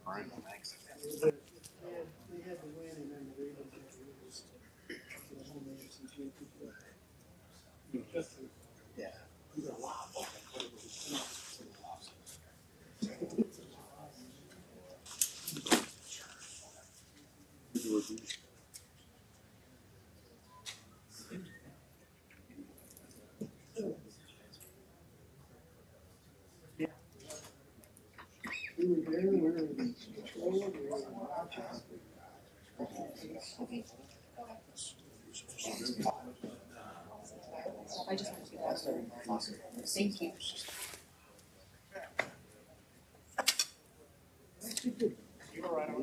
All right, thanks. They had to win and then the Ravens had to lose. Yeah. We were there, we were in control, we were in watches. I just want to get that started. Thank you. You're right on.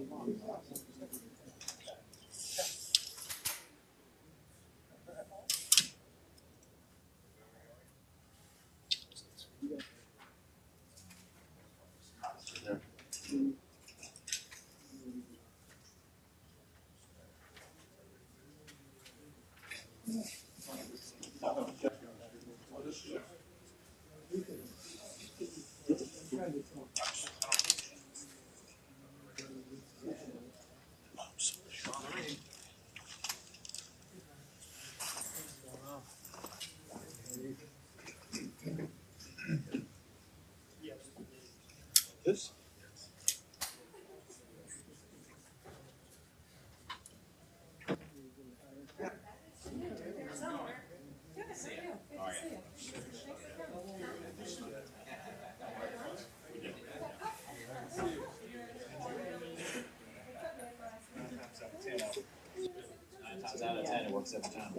This? Out of 10, it works every time.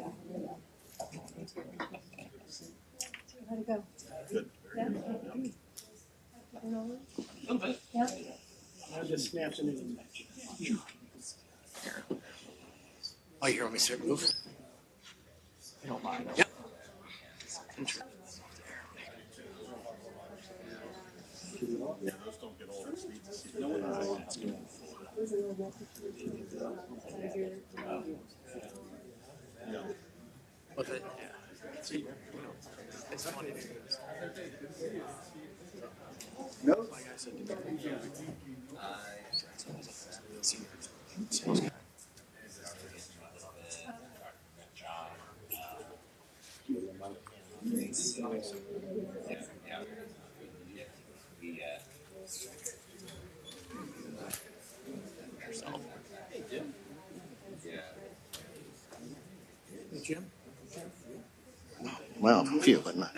How'd it go? Good. Yeah? A little bit. Yeah? I just snapped it in. Oh, you hear me start moving? I don't mind. Yep. Yeah, those don't get old. What's it? Yeah. See, it's funny. No. Like I said, Jim? Well, a few, but not.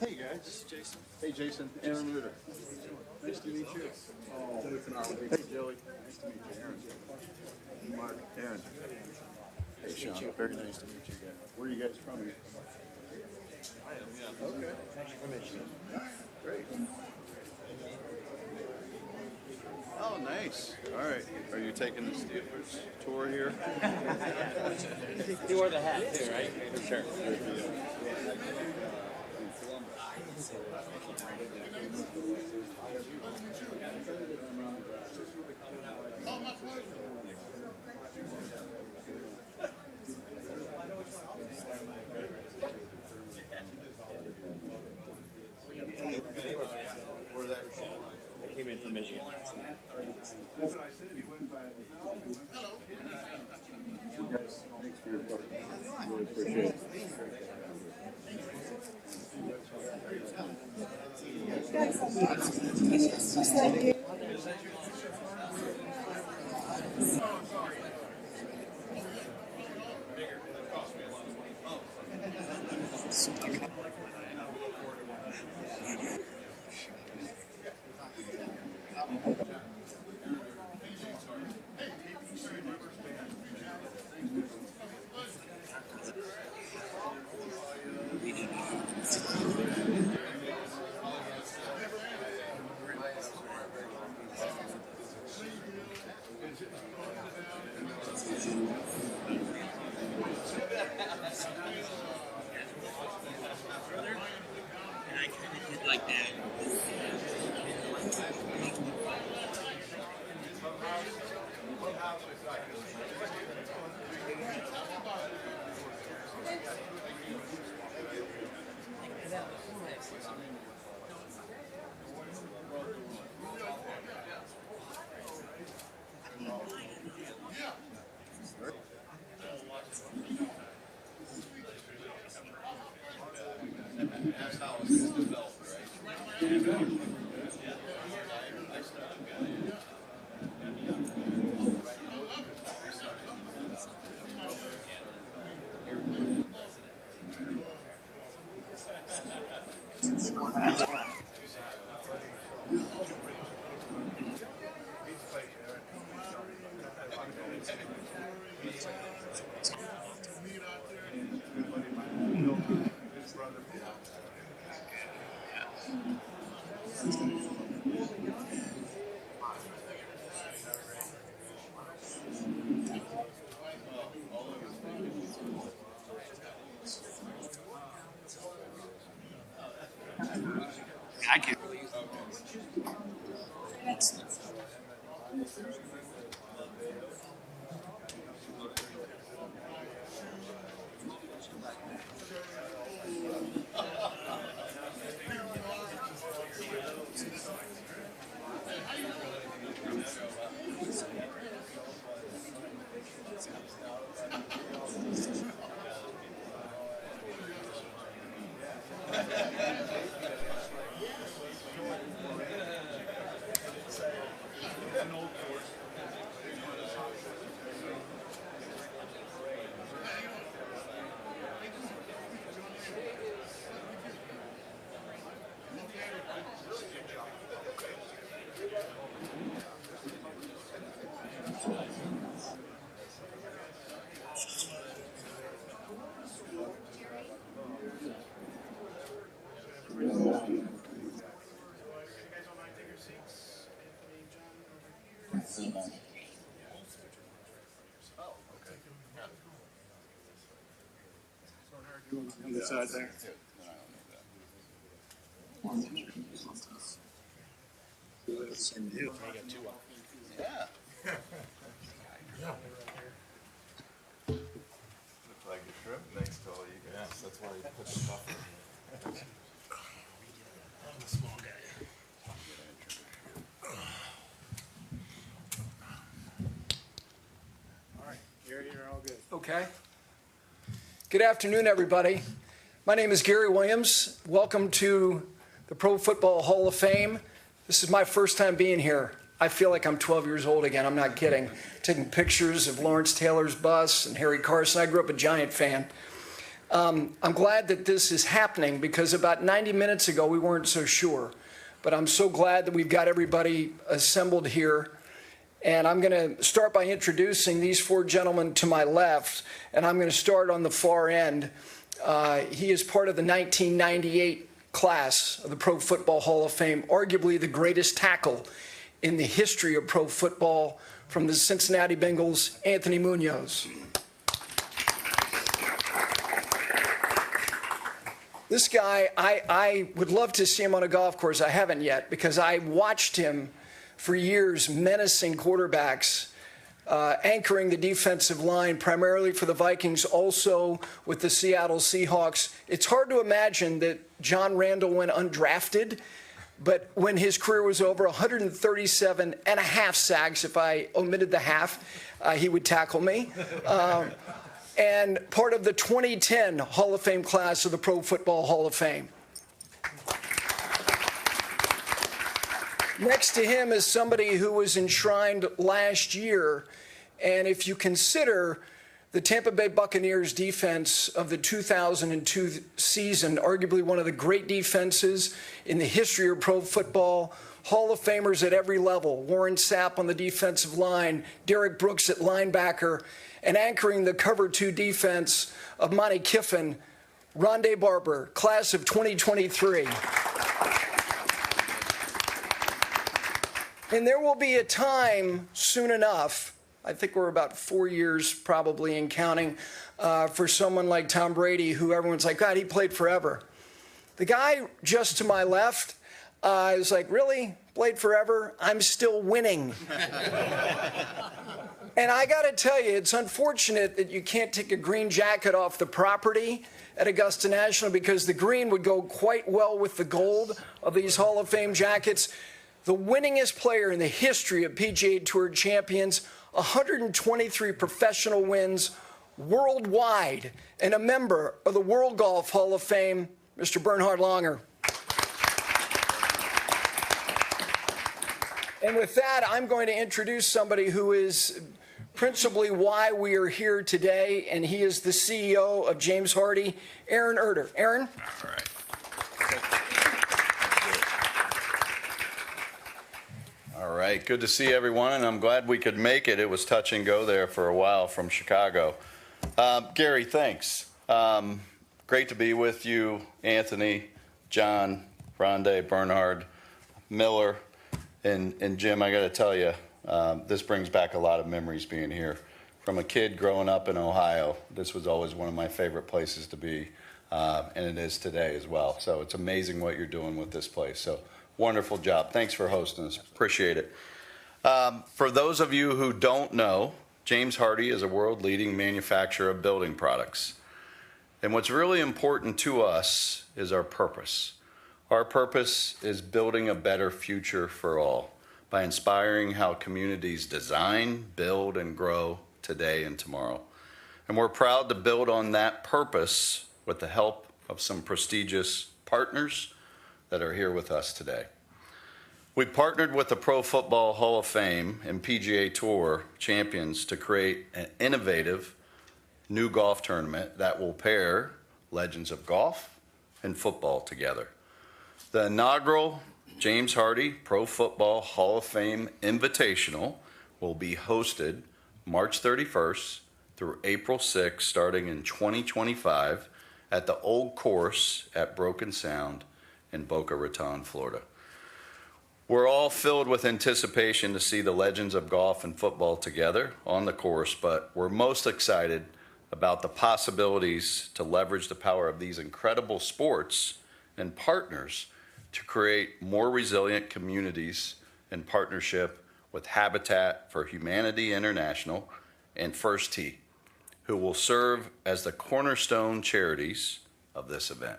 Hey guys, this is Jason. Hey Jason, Aaron Reuter. Nice to meet you. Oh. Hey Joey. Nice to meet you, Aaron. Mark, Aaron. Hey Sean. Very nice to meet you guys. Where are you guys from? Okay. From Michigan. Great. Oh, nice. All right. Are you taking the Steelers tour here? You wore the hat too, right? For sure. I came in from Michigan. That's what I said. You went by. Thanks for your part. Really appreciate it. Just like you. like that. I can. On the side there. Look like a shrimp next to all you guys. Yes, that's why he put the buffer. I'm a small guy. All right, Gary, you're all good. Okay. Good afternoon, everybody. My name is Gary Williams. Welcome to the Pro Football Hall of Fame. This is my first time being here. I feel like I'm 12 years old again. I'm not kidding. Taking pictures of Lawrence Taylor's bus and Harry Carson. I grew up a Giant fan. I'm glad that this is happening because about 90 minutes ago we weren't so sure. But I'm so glad that we've got everybody assembled here. And I'm going to start by introducing these four gentlemen to my left, and I'm going to start on the far end. He is part of the 1998 class of the Pro Football Hall of Fame, arguably the greatest tackle in the history of pro football, from the Cincinnati Bengals, Anthony Munoz. This guy, I would love to see him on a golf course. I haven't yet because I watched him for years menacing quarterbacks, anchoring the defensive line primarily for the Vikings, also with the Seattle Seahawks. It's hard to imagine that John Randall went undrafted, but when his career was over, 137 and a half sacks, if I omitted the half, he would tackle me. And part of the 2010 Hall of Fame class of the Pro Football Hall of Fame. Next to him is somebody who was enshrined last year, and if you consider the Tampa Bay Buccaneers defense of the 2002 season, arguably one of the great defenses in the history of pro football, Hall of Famers at every level, Warren Sapp on the defensive line, Derek Brooks at linebacker, and anchoring the cover two defense of Monty Kiffin, Rondé Barber, class of 2023. And there will be a time soon enough, I think we're about 4 years probably in counting, for someone like Tom Brady, who everyone's like, God, he played forever. The guy just to my left is like, really? Played forever? I'm still winning. And I got to tell you, it's unfortunate that you can't take a green jacket off the property at Augusta National because the green would go quite well with the gold of these Hall of Fame jackets. The winningest player in the history of PGA Tour Champions, 123 professional wins worldwide, and a member of the World Golf Hall of Fame, Mr. Bernhard Langer. And with that, I'm going to introduce somebody who is principally why we are here today, and he is the CEO of James Hardie, Aaron Erter. Aaron? All right. All right, good to see everyone, and I'm glad we could make it. It was touch and go there for a while from Chicago. Gary, thanks. Great to be with you, Anthony, John, Rondé, Bernhard, Miller, and Jim. I got to tell you, this brings back a lot of memories being here. From a kid growing up in Ohio, this was always one of my favorite places to be, and it is today as well. So it's amazing what you're doing with this place. So wonderful job. Thanks for hosting us. Appreciate it. For those of you who don't know, James Hardie is a world-leading manufacturer of building products. And what's really important to us is our purpose. Our purpose is building a better future for all by inspiring how communities design, build, and grow today and tomorrow. And we're proud to build on that purpose with the help of some prestigious partners that are here with us today. We partnered with the Pro Football Hall of Fame and PGA Tour Champions to create an innovative new golf tournament that will pair legends of golf and football together. The inaugural James Hardie Pro Football Hall of Fame Invitational will be hosted March 31st through April 6th, starting in 2025 at the Old Course at Broken Sound in Boca Raton, Florida. We're all filled with anticipation to see the legends of golf and football together on the course, but we're most excited about the possibilities to leverage the power of these incredible sports and partners to create more resilient communities in partnership with Habitat for Humanity International and First Tee, who will serve as the cornerstone charities of this event.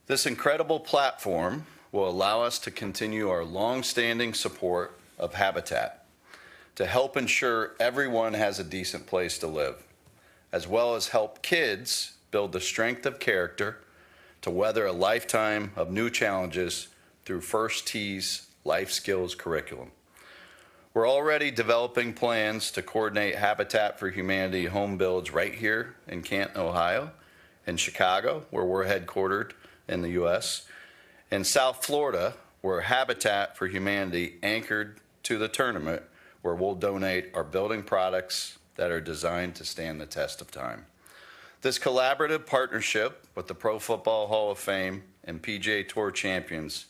This incredible platform will allow us to continue our long-standing support of Habitat to help ensure everyone has a decent place to live, as well as help kids build the strength of character to weather a lifetime of new challenges through First Tee's Life Skills curriculum. We're already developing plans to coordinate Habitat for Humanity home builds right here in Canton, Ohio, in Chicago, where we're headquartered in the U.S., in South Florida, where Habitat for Humanity anchored to the tournament, where we'll donate our building products that are designed to stand the test of time. This collaborative partnership with the Pro Football Hall of Fame and PGA Tour Champions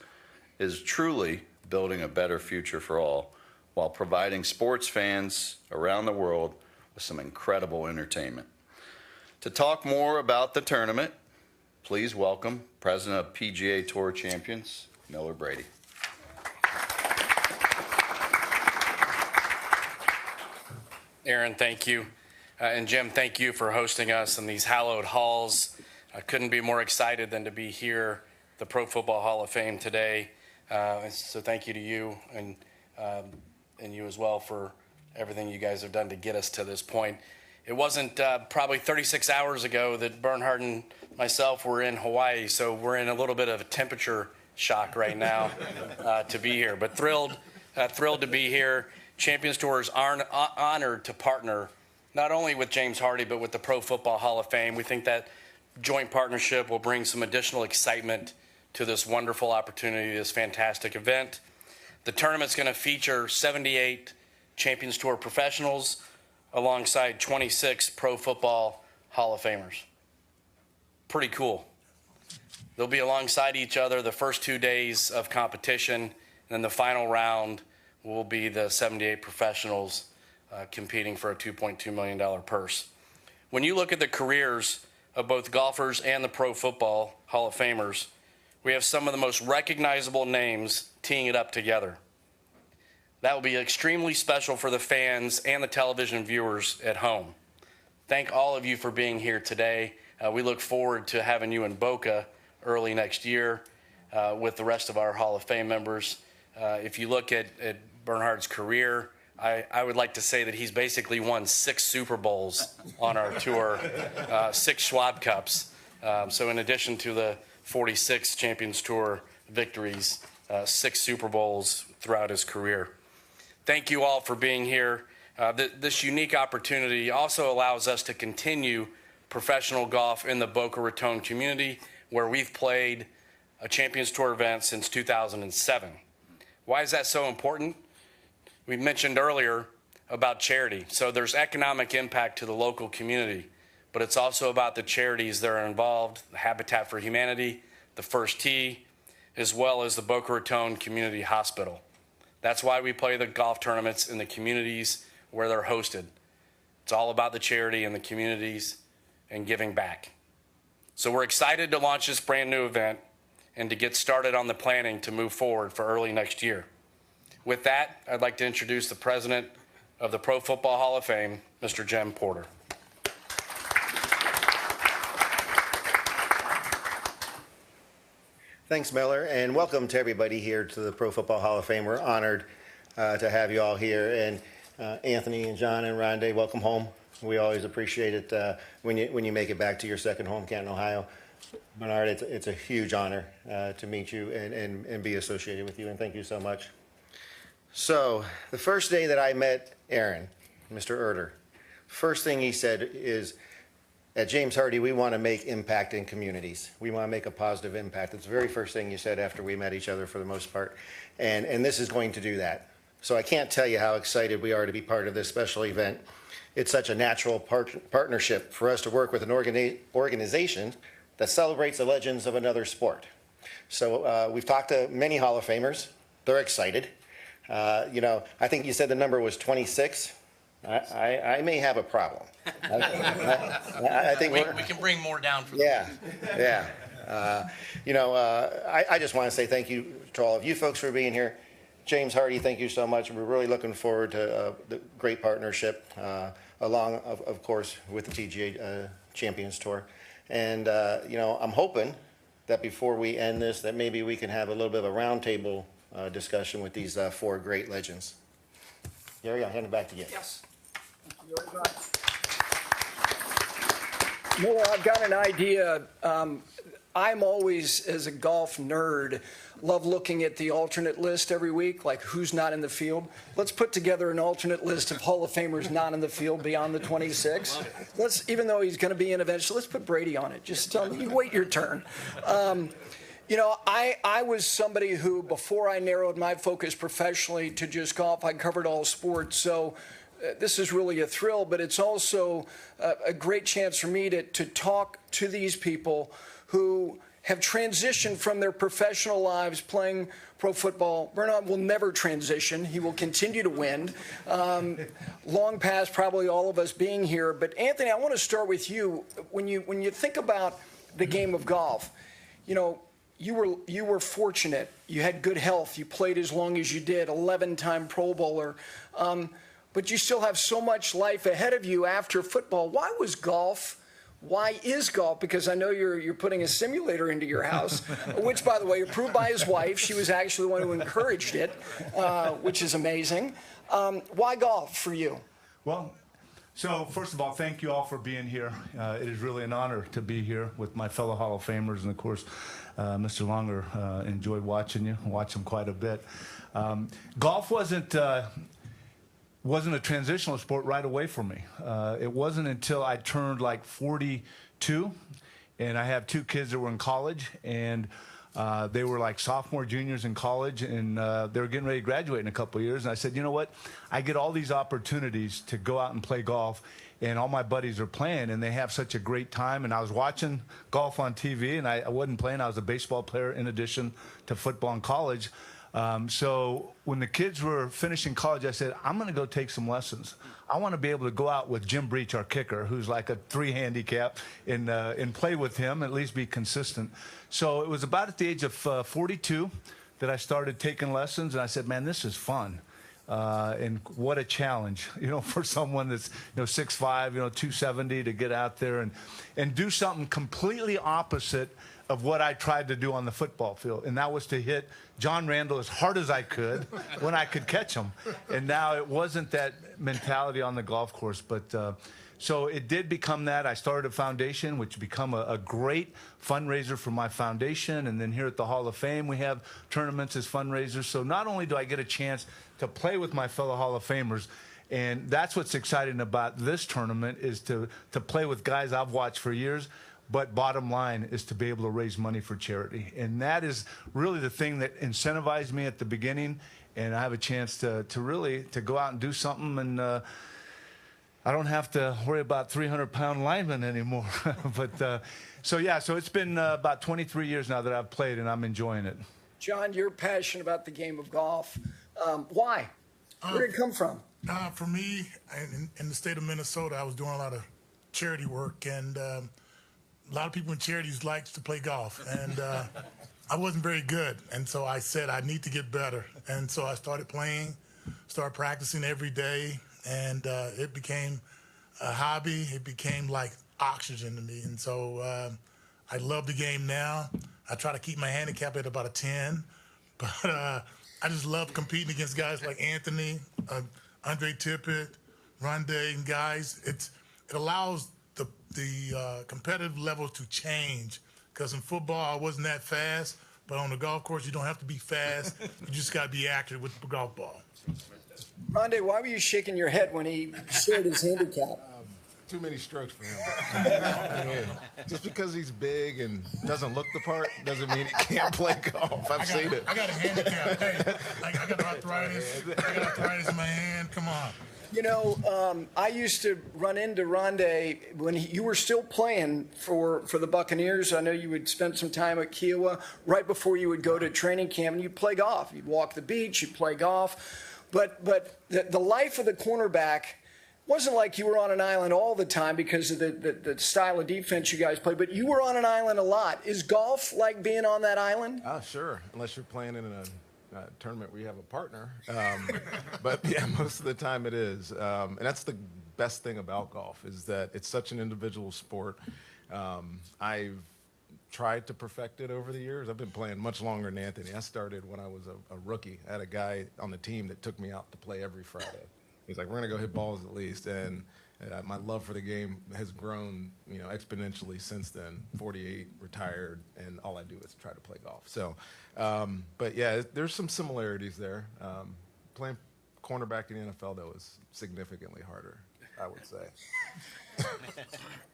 is truly building a better future for all while providing sports fans around the world with some incredible entertainment. To talk more about the tournament, please welcome President of PGA Tour Champions, Miller Brady. Aaron, thank you. And Jim, thank you for hosting us in these hallowed halls. I couldn't be more excited than to be here, the Pro Football Hall of Fame today. So thank you to you and you as well for everything you guys have done to get us to this point. It wasn't probably 36 hours ago that Bernhard and myself were in Hawaii, so we're in a little bit of a temperature shock right now to be here. But thrilled to be here. Champions Tour is honored to partner not only with James Hardie, but with the Pro Football Hall of Fame. We think that joint partnership will bring some additional excitement to this wonderful opportunity, this fantastic event. The tournament's going to feature 78 Champions Tour professionals alongside 26 Pro Football Hall of Famers. Pretty cool. They'll be alongside each other the first 2 days of competition, and then the final round will be the 78 professionals competing for a $2.2 million purse. When you look at the careers of both golfers and the Pro Football Hall of Famers, we have some of the most recognizable names teeing it up together. That will be extremely special for the fans and the television viewers at home. Thank all of you for being here today. We look forward to having you in Boca early next year with the rest of our Hall of Fame members. If you look at Bernhard's career, I would like to say that he's basically won 6 Super Bowls on our tour, 6 Schwab Cups. So in addition to the 46 Champions Tour victories, 6 Super Bowls throughout his career. Thank you all for being here. This unique opportunity also allows us to continue professional golf in the Boca Raton community, where we've played a Champions Tour event since 2007. Why is that so important? We mentioned earlier about charity. So there's economic impact to the local community, but it's also about the charities that are involved, the Habitat for Humanity, the First Tee, as well as the Boca Raton Community Hospital. That's why we play the golf tournaments in the communities where they're hosted. It's all about the charity and the communities and giving back. So we're excited to launch this brand new event and to get started on the planning to move forward for early next year. With that, I'd like to introduce the president of the Pro Football Hall of Fame, Mr. Jim Porter. Thanks, Miller, and welcome to everybody here to the Pro Football Hall of Fame. We're honored to have you all here. And Anthony and John and Rondé, welcome home. We always appreciate it when you make it back to your second home, Canton, Ohio. Bernhard, it's a huge honor to meet you and be associated with you, and thank you so much. So the first day that I met Aaron, Mr. Erder, first thing he said is, at James Hardie, we want to make impact in communities. We want to make a positive impact. It's the very first thing you said after we met each other for the most part. And this is going to do that. So I can't tell you how excited we are to be part of this special event. It's such a natural partnership for us to work with an organization that celebrates the legends of another sport. So we've talked to many Hall of Famers. They're excited. I think you said the number was 26. I may have a problem. I think we can bring more down for that. I just want to say thank you to all of you folks for being here. James Hardie, thank you so much. We're really looking forward to the great partnership, along, of course, with the PGA Champions Tour. And, I'm hoping that before we end this, that maybe we can have a little bit of a roundtable discussion with these 4 great legends. Gary, I'll hand it back to you. Yes. Miller, I've got an idea. I'm always, as a golf nerd, love looking at the alternate list every week, like who's not in the field. Let's put together an alternate list of Hall of Famers not in the field beyond the 26. Even though he's going to be in eventually, let's put Brady on it. Just tell him, you wait your turn. I was somebody who, before I narrowed my focus professionally to just golf, I covered all sports. So this is really a thrill, but it's also a great chance for me to talk to these people who have transitioned from their professional lives playing pro football. Bernhard will never transition. He will continue to win, long past probably all of us being here. But Anthony, I want to start with you. When you think about the game of golf, you were fortunate. You had good health. You played as long as you did, 11-time Pro Bowler. But you still have so much life ahead of you after football. Why is golf? Because I know you're putting a simulator into your house, which, by the way, approved by his wife. She was actually the one who encouraged it, which is amazing. Why golf for you? Well, so first of all, thank you all for being here. It is really an honor to be here with my fellow Hall of Famers. And, of course, Mr. Longer, enjoyed watching you. Watched him quite a bit. Golf wasn't a transitional sport right away for me. It wasn't until I turned like 42, and I have 2 kids that were in college, and they were like sophomore, juniors in college, and they were getting ready to graduate in a couple of years. And I said, you know what? I get all these opportunities to go out and play golf, and all my buddies are playing, and they have such a great time. And I was watching golf on TV, and I wasn't playing. I was a baseball player in addition to football in college. So when the kids were finishing college, I said, I'm going to go take some lessons. I want to be able to go out with Jim Breach, our kicker, who's like a 3 handicap, and play with him, at least be consistent. So it was about at the age of 42 that I started taking lessons, and I said, man, this is fun. And what a challenge, for someone that's, 6'5", 270 to get out there and do something completely opposite of what I tried to do on the football field. And that was to hit John Randall as hard as I could when I could catch him. And now it wasn't that mentality on the golf course, but so it did become that. I started a foundation, which become a great fundraiser for my foundation. And then here at the Hall of Fame, we have tournaments as fundraisers. So not only do I get a chance to play with my fellow Hall of Famers, and that's what's exciting about this tournament, is to play with guys I've watched for years, but bottom line is to be able to raise money for charity. And that is really the thing that incentivized me at the beginning. And I have a chance to really go out and do something, and I don't have to worry about 300-pound linemen anymore. But so it's been about 23 years now that I've played, and I'm enjoying it. John, you're passionate about the game of golf. Why? Where did it come from? For me, in the state of Minnesota, I was doing a lot of charity work, and a lot of people in charities likes to play golf, and I wasn't very good, and so I said I need to get better, and so I started playing, started practicing every day, and it became a hobby. It became like oxygen to me, and so I love the game now. I try to keep my handicap at about a 10, but I just love competing against guys like Anthony, Andre Tippett, Rondé, and guys. It allows the competitive level to change, because in football I wasn't that fast, but on the golf course you don't have to be fast. You just got to be accurate with the golf ball. Rondé, why were you shaking your head when he shared his handicap? Too many strokes for him. I mean, just because he's big and doesn't look the part doesn't mean he can't play golf. I've seen it. I got a handicap. Hey, I got arthritis. I got arthritis in my hand. Come on. I used to run into Rondé when you were still playing for the Buccaneers. I know you would spend some time at Kiowa right before you would go to training camp, and you'd play golf. You'd walk the beach, you'd play golf. But the life of the cornerback wasn't like you were on an island all the time because of the style of defense you guys played, but you were on an island a lot. Is golf like being on that island? Oh, sure, unless you're playing in a tournament where you have a partner. But yeah, most of the time it is. And that's the best thing about golf, is that it's such an individual sport. I've tried to perfect it over the years. I've been playing much longer than Anthony. I started when I was a rookie. I had a guy on the team that took me out to play every Friday. He's like, we're going to go hit balls at least. And my love for the game has grown, exponentially since then. 48, retired, and all I do is try to play golf. So, but yeah, there's some similarities there. Playing cornerback in the NFL, though, is significantly harder, I would say.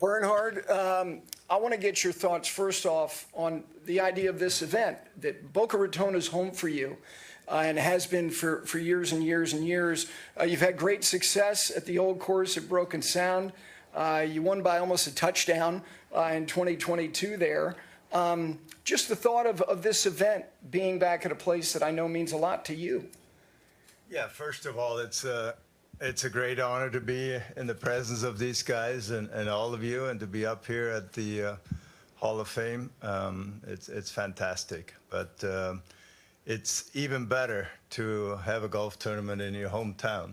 Bernhard, I want to get your thoughts first off on the idea of this event, that Boca Raton is home for you. And has been for years and years and years. You've had great success at the old course at Broken Sound. You won by almost a touchdown in 2022 there. Just the thought of this event being back at a place that I know means a lot to you. Yeah, first of all, it's a great honor to be in the presence of these guys and all of you, and to be up here at the Hall of Fame. It's fantastic. But it's even better to have a golf tournament in your hometown.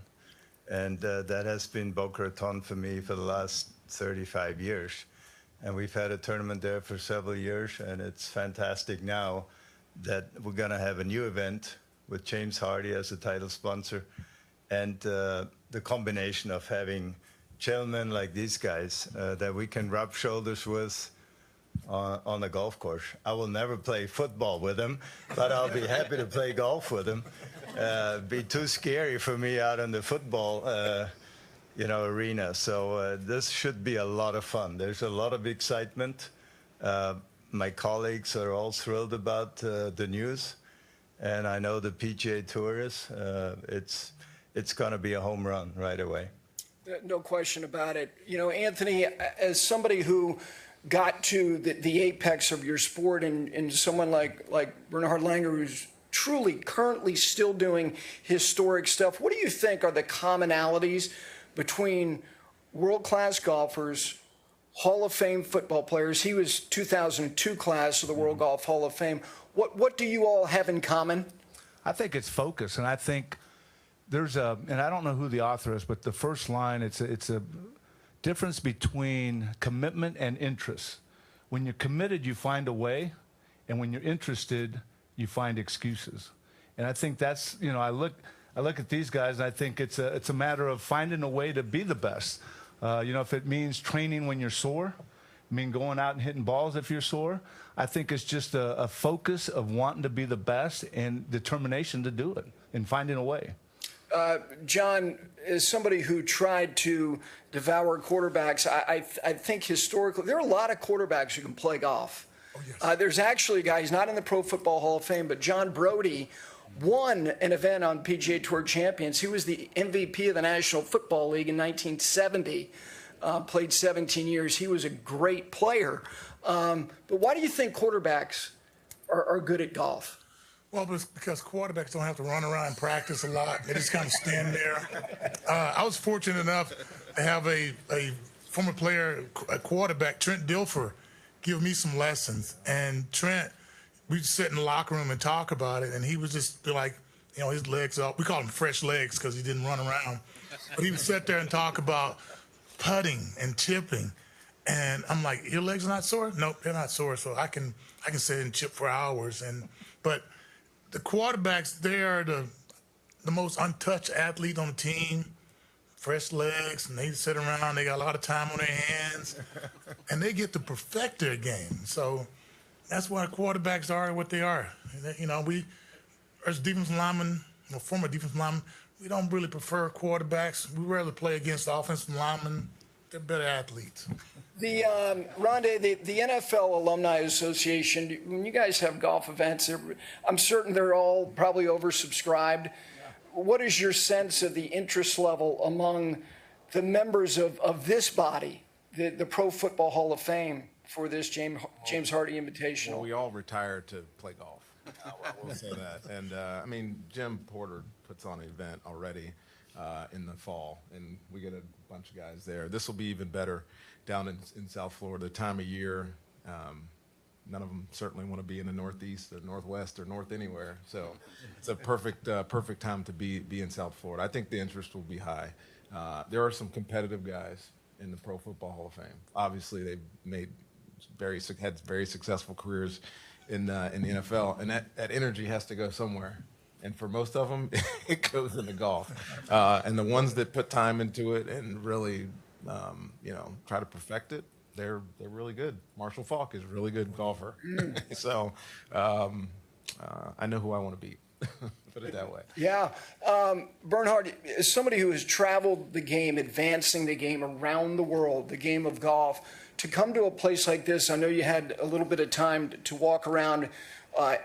And that has been Boca Raton for me for the last 35 years. And we've had a tournament there for several years, and it's fantastic now that we're going to have a new event with James Hardie as a title sponsor. And the combination of having gentlemen like these guys that we can rub shoulders with on the golf course. I will never play football with them, but I'll be happy to play golf with them. Be too scary for me out in the football arena. So this should be a lot of fun. There's a lot of excitement. My colleagues are all thrilled about the news, and I know the PGA Tour is. It's going to be a home run right away. No question about it. Anthony, as somebody who got to the apex of your sport, and someone like Bernhard Langer, who's truly currently still doing historic stuff. What do you think are the commonalities between world-class golfers, Hall of Fame football players? He was 2002 class of the World Golf Hall of Fame. What do you all have in common? I think it's focus, and I think there's and I don't know who the author is, but the first line, it's a difference between commitment and interest. When you're committed, you find a way, and when you're interested, you find excuses. And I think that's, I look at these guys, and I think it's a matter of finding a way to be the best. If it means training when you're sore, going out and hitting balls if you're sore, I think it's just a focus of wanting to be the best and determination to do it and finding a way. John, as somebody who tried to devour quarterbacks, I think historically there are a lot of quarterbacks who can play golf. Oh, yes. There's actually a guy, he's not in the Pro Football Hall of Fame, but John Brody won an event on PGA Tour Champions. He was the MVP of the National Football League in 1970, played 17 years. He was a great player. But why do you think quarterbacks are good at golf? Well, because quarterbacks don't have to run around and practice a lot. They just kind of stand there. I was fortunate enough to have a former player, a quarterback, Trent Dilfer, give me some lessons. And Trent, we'd sit in the locker room and talk about it, and he would just be like, his legs up. We call him fresh legs because he didn't run around. But he would sit there and talk about putting and chipping. And I'm like, your legs are not sore? Nope, they're not sore. So I can sit and chip for hours. But the quarterbacks, they are the most untouched athlete on the team. Fresh legs, and they sit around. They got a lot of time on their hands, and they get to perfect their game. So that's why quarterbacks are what they are. We, as defensive linemen, former defensive linemen, we don't really prefer quarterbacks. We rather play against offensive linemen. They're better athletes. Rondé, the NFL Alumni Association, when you guys have golf events, I'm certain they're all probably oversubscribed. What is your sense of the interest level among the members of this body, the Pro Football Hall of Fame, for this James Hardie Invitational? Well, we all retired to play golf. I will say that. And, Jim Porter puts on an event already in the fall, and we get a bunch of guys there. This will be even better down in South Florida, the time of year. None of them certainly want to be in the Northeast or Northwest or North anywhere. So it's a perfect time to be in South Florida. I think the interest will be high. There are some competitive guys in the Pro Football Hall of Fame. Obviously, they've had very successful careers in the NFL, and that energy has to go somewhere. And for most of them, it goes into golf. And the ones that put time into it and really, try to perfect it, they're really good. Marshall Faulk is a really good golfer. So I know who I want to beat. Put it that way. Yeah. Bernhard, as somebody who has traveled the game, advancing the game around the world, the game of golf, to come to a place like this, I know you had a little bit of time to walk around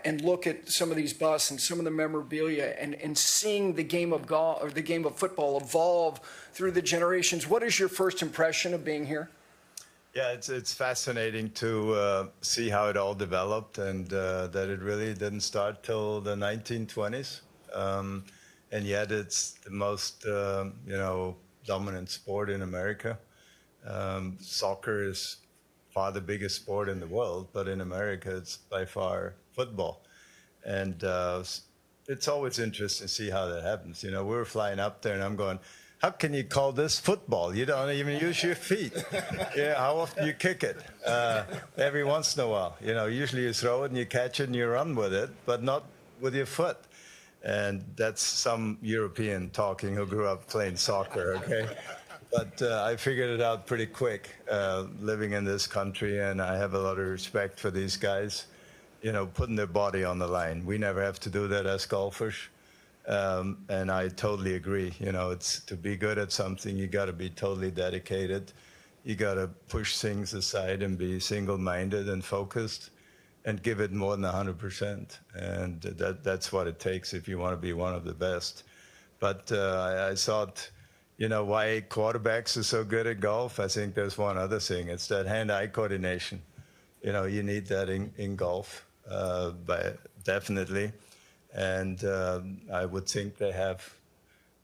and look at some of these busts and some of the memorabilia and seeing the game of golf or the game of football evolve through the generations. What is your first impression of being here? Yeah, it's fascinating to see how it all developed, and that it really didn't start till the 1920s. And yet it's the most, dominant sport in America. Soccer is far the biggest sport in the world, but in America it's by far football. And it's always interesting to see how that happens. We were flying up there and I'm going, how can you call this football? You don't even use your feet. Yeah, how often you kick it? Every once in a while. Usually you throw it and you catch it and you run with it, but not with your foot. And that's some European talking who grew up playing soccer, okay? But I figured it out pretty quick living in this country, and I have a lot of respect for these guys, putting their body on the line. We never have to do that as golfers. And I totally agree. It's to be good at something, you got to be totally dedicated. You got to push things aside and be single-minded and focused and give it more than 100%. And that's what it takes if you want to be one of the best. But I thought, why quarterbacks are so good at golf? I think there's one other thing. It's that hand-eye coordination. You need that in golf, definitely. And I would think they have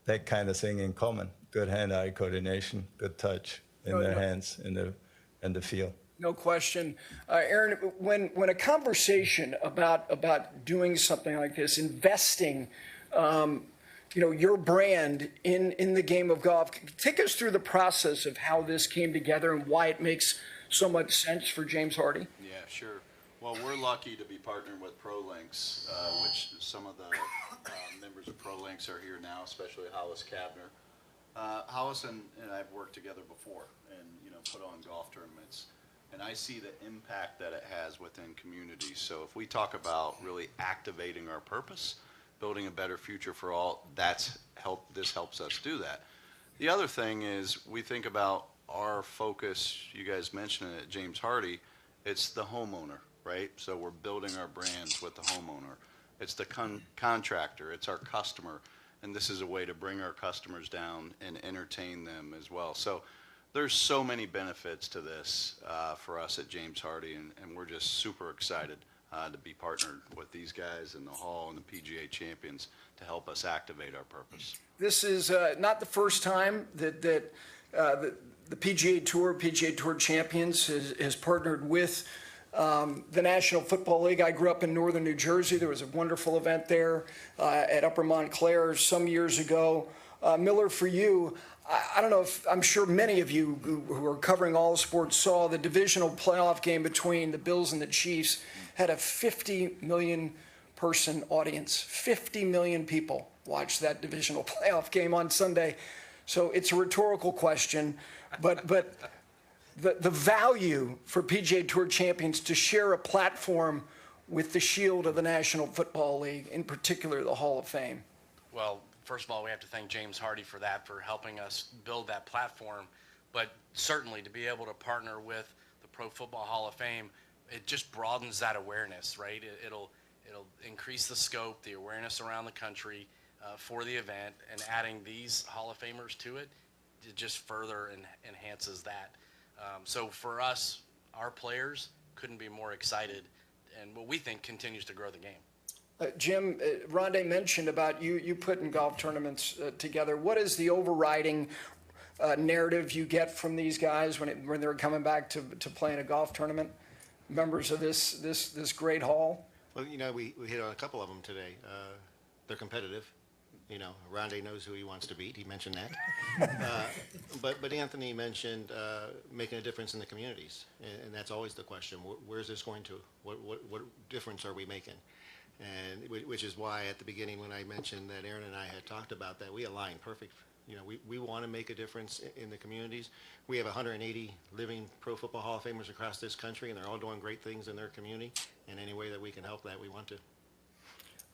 that kind of thing in common. Good hand-eye coordination, good touch in their hands, in the field. No question. Aaron, when a conversation about doing something like this, investing, your brand in the game of golf, take us through the process of how this came together and why it makes so much sense for James Hardie. Yeah, sure. Well, we're lucky to be partnering with ProLinks, which some of the members of ProLinks are here now, especially Hollis Kabner. Hollis and I have worked together before and, put on golf tournaments. And I see the impact that it has within communities. So if we talk about really activating our purpose, building a better future for all, this helps us do that. The other thing is we think about our focus, you guys mentioned it at James Hardie, it's the homeowner, right? So we're building our brands with the homeowner. It's the contractor, it's our customer, and this is a way to bring our customers down and entertain them as well. So there's so many benefits to this for us at James Hardie, and we're just super excited to be partnered with these guys in the Hall and the PGA Champions to help us activate our purpose. This is not the first time that the PGA Tour Champions has partnered with the National Football League. I grew up in northern New Jersey. There was a wonderful event there at Upper Montclair some years ago. Miller, for you, I don't know if, I'm sure many of you who are covering all sports saw the divisional playoff game between the Bills and the Chiefs had a 50 million person audience. 50 million people watched that divisional playoff game on Sunday. So it's a rhetorical question, but the value for PGA Tour Champions to share a platform with the shield of the National Football League, in particular the Hall of Fame. Well, first of all, we have to thank James Hardie for that, for helping us build that platform. But certainly to be able to partner with the Pro Football Hall of Fame, it just broadens that awareness, right? It'll increase the scope, the awareness around the country for the event, and adding these Hall of Famers to it just further enhances that. So for us, our players couldn't be more excited, and what we think continues to grow the game. Jim, Rondé mentioned about you putting golf tournaments together. What is the overriding narrative you get from these guys when they're coming back to play in a golf tournament? Members of this great hall. Well, we hit on a couple of them today. They're competitive. Rondé knows who he wants to beat. He mentioned that. But Anthony mentioned making a difference in the communities, and that's always the question. Where's this going to? What difference are we making? And which is why at the beginning when I mentioned that Aaron and I had talked about that, we align perfect. We want to make a difference in the communities. We have 180 living Pro Football Hall of Famers across this country, and they're all doing great things in their community. And any way that we can help that, we want to.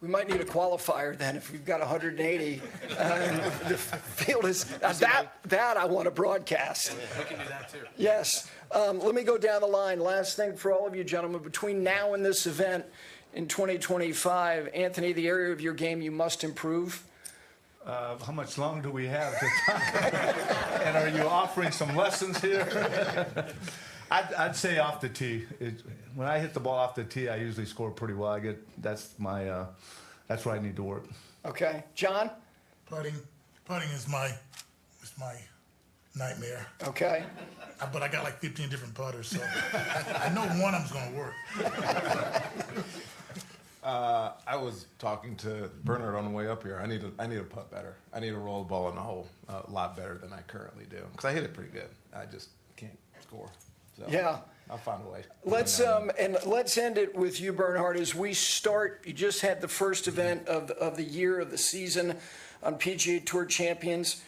We might need a qualifier then if we've got 180. The field is that I want to broadcast. We can do that too. Yes. Let me go down the line. Last thing for all of you gentlemen, between now and this event in 2025, Anthony, the area of your game you must improve. How much longer do we have to talk? And are you offering some lessons here? I'd say off the tee. When I hit the ball off the tee, I usually score pretty well. That's where I need to work. Okay, John. Putting is my nightmare. Okay. But I got like 15 different putters, so I know one of them's gonna work. I was talking to Bernard on the way up here. I need to putt better. I need to roll the ball in the hole a lot better than I currently do because I hit it pretty good. I just can't score. So yeah. I'll find a way. Let's end it with you, Bernhard, as we start. You just had the first event of the year, of the season on PGA Tour Champions.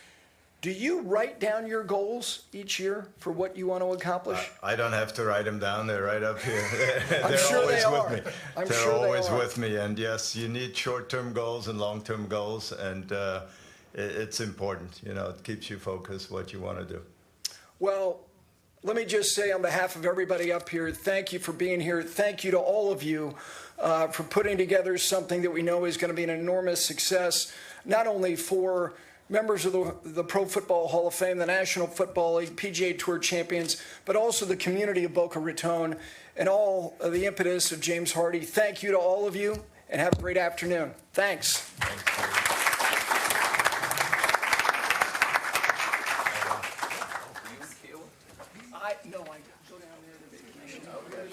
Do you write down your goals each year for what you want to accomplish? I don't have to write them down. They're right up here. They're sure always they with are. me. They're always with me. And yes, you need short-term goals and long-term goals. And it's important. It keeps you focused what you want to do. Well, let me just say on behalf of everybody up here, thank you for being here. Thank you to all of you for putting together something that we know is going to be an enormous success, not only for members of the Pro Football Hall of Fame, the National Football League, PGA Tour Champions, but also the community of Boca Raton and all of the impetus of James Hardie. Thank you to all of you. and have a great afternoon. Thanks. No, I go down there to